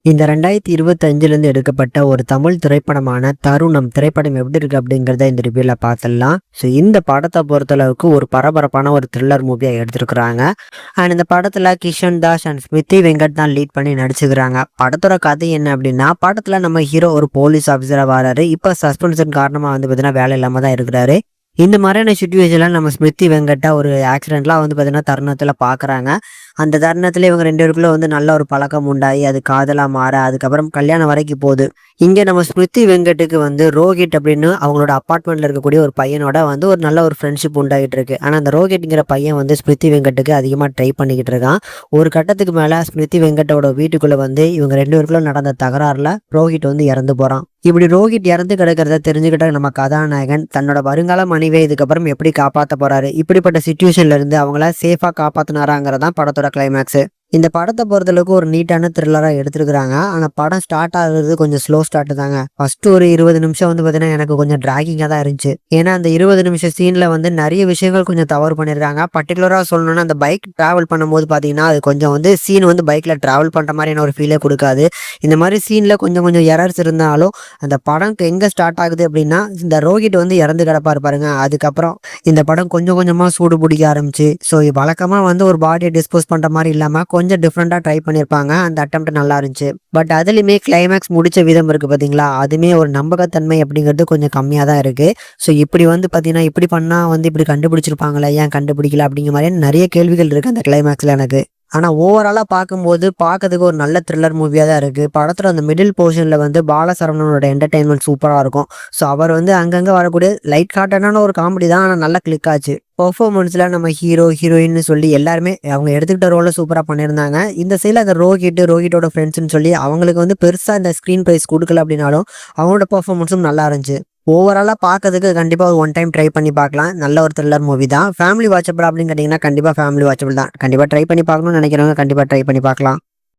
இந்த 2025லேருந்து எடுக்கப்பட்ட ஒரு தமிழ் திரைப்படமான தருணம் திரைப்படம் எப்படி இருக்கு அப்படிங்கிறத இந்த ரிவ்யூல பார்த்துடலாம். ஸோ இந்த படத்தை பொறுத்தளவுக்கு ஒரு பரபரப்பான ஒரு த்ரில்லர் மூவியா எடுத்திருக்கிறாங்க. அண்ட் இந்த படத்துல கிஷன் தாஸ் அண்ட் ஸ்மிருதி வெங்கட் தான் லீட் பண்ணி நடிச்சுக்கிறாங்க. படத்தோட கதை என்ன அப்படின்னா, படத்துல நம்ம ஹீரோ ஒரு போலீஸ் ஆஃபீஸரா வராரு. இப்போ சஸ்பென்ஷன் காரணமா பார்த்தீங்கன்னா வேலை இல்லாம தான் இருக்கிறாரு. இந்த மாதிரியான சுச்சுவேஷன்ல நம்ம ஸ்மிருதி வெங்கட்டா ஒரு ஆக்சிடென்ட்லாம் பார்த்தீங்கன்னா தருணத்துல பாக்குறாங்க. அந்த தருணத்துல இவங்க 2 பேருக்குள்ள நல்ல ஒரு பழக்கம் உண்டாகி, அது காதலா மாற, அதுக்கப்புறம் கல்யாணம் வரைக்கும் போகுது. இங்க நம்ம ஸ்மிருதி வெங்கட்டுக்கு ரோஹித் அப்படின்னு அவங்களோட அப்பார்ட்மெண்ட்ல இருக்கக்கூடிய ஒரு பையனோட ஒரு நல்ல ஒரு ஃப்ரெண்ட்ஷிப் உண்டாகிட்டு இருக்கு. ஆனா அந்த ரோஹித்ங்கிற பையன் ஸ்மிருதி வெங்கட்டுக்கு அதிகமா ட்ரை பண்ணிக்கிட்டு இருக்கான். ஒரு கட்டத்துக்கு மேல ஸ்மிருதி வெங்கட்டோட வீட்டுக்குள்ள இவங்க 2 பேருக்குள்ள நடந்த தகராறுல ரோஹித் இறந்து போறான். இப்படி ரோஹித் இறந்து கிடக்கிறத தெரிஞ்சுக்கிட்ட நம்ம கதாநாயகன் தன்னோட வருங்கால மனைவியை இதுக்கப்புறம் எப்படி காப்பாற்ற போறாரு, இப்படிப்பட்ட சுச்சுவேஷன்ல இருந்து அவங்கள சேஃபா காப்பாத்தினாராங்கிறதான் படத்தோட கிளைமேக்ஸ். இந்த படத்தை பொறுத்தளவுக்கு ஒரு நீட்டான த்ரில்லரா எடுத்திருக்கிறாங்க. ஆனா படம் ஸ்டார்ட் ஆகுறது கொஞ்சம் ஸ்லோ ஸ்டார்ட் தாங்க. ஃபர்ஸ்ட் ஒரு 20 நிமிஷம் பாத்தீங்கன்னா எனக்கு கொஞ்சம் டிராகிங்கா தான் இருந்துச்சு. ஏன்னா அந்த 20 நிமிஷம் சீன்ல நிறைய விஷயங்கள் கொஞ்சம் தவறு பண்ணிருக்காங்க. பர்டிகுலரா சொல்லணும்னா அந்த பைக் டிராவல் பண்ணும்போது பாத்தீங்கன்னா அது கொஞ்சம் சீன் பைக்ல டிராவல் பண்ற மாதிரியான ஒரு ஃபீலே கொடுக்காது. இந்த மாதிரி சீன்ல கொஞ்சம் கொஞ்சம் எரர்ஸ் இருந்தாலும் அந்த படம் எங்க ஸ்டார்ட் ஆகுது அப்படின்னா, இந்த ரோஹித் இறந்து கிடப்பாரு பாருங்க. அதுக்கப்புறம் இந்த படம் கொஞ்சம் கொஞ்சமா சூடு பிடிக்க ஆரம்பிச்சு. ஸோ வழக்கமா ஒரு பாடியை டிஸ்போஸ் பண்ற மாதிரி இல்லாம கொஞ்சம் டிஃப்ரெண்டா ட்ரை பண்ணியிருப்பாங்க. அந்த அட்டெம்ப்ட் நல்லா இருந்துச்சு. பட் அதுலயுமே கிளைமேக்ஸ் முடிச்ச விதம் இருக்கு பாத்தீங்களா, அதுமே ஒரு நம்பகத்தன்மை அப்படிங்கிறது கொஞ்சம் கம்மியா தான் இருக்கு. ஸோ இப்படி பாத்தீங்கன்னா இப்படி பண்ணா இப்படி கண்டுபிடிச்சிருப்பாங்களே, ஏன் கண்டுபிடிக்கல அப்படிங்கிற மாதிரி நிறைய கேள்விகள் இருக்கு அந்த கிளைமேக்ஸ்ல எனக்கு. ஆனா ஓவராலா பார்க்கும்போது பார்க்கறதுக்கு ஒரு நல்ல த்ரில்லர் மூவியா தான் இருக்கு. படத்துல அந்த மிடில் போர்ஷன்ல பாலசரவணனோட என்டர்டைன்மெண்ட் சூப்பரா இருக்கும். ஸோ அவர் அங்கங்க வரக்கூடிய லைட் ஹார்ட்டடான ஒரு காமெடி தான், ஆனா நல்லா கிளிக் ஆச்சு. பெர்ஃபார்மன்ஸ்ல நம்ம ஹீரோ ஹீரோயின் சொல்லி எல்லாருமே அவங்க எடுத்துக்கிட்ட ரோல சூப்பரா பண்ணியிருந்தாங்க. இந்த சைட்ல அந்த ரோஹிட்டோட ஃப்ரெண்ட்ஸ்ன்னு சொல்லி அவங்களுக்கு பெருசா இந்த ஸ்கிரீன் பிரைஸ் கொடுக்கல அப்படின்னாலும் அவங்களோட பெர்ஃபார்மன்ஸும் நல்லா இருந்துச்சு. ஓவராலா பார்க்கறதுக்கு கண்டிப்பா ஒரு ஒன் டைம் ட்ரை பண்ணி பார்க்கலாம். நல்ல ஒரு த்ரில்லர் மூவி தான். ஃபேமிலி வாட்சபிள் அப்படின்னு கேட்டீங்கன்னா கண்டிப்பா ஃபேமிலி வாட்சபிள் தான். கண்டிப்பா ட்ரை பண்ணி பார்க்கணும்னு நினைக்கிறவங்க கண்டிப்பா ட்ரை பண்ணி பார்க்கலாம்.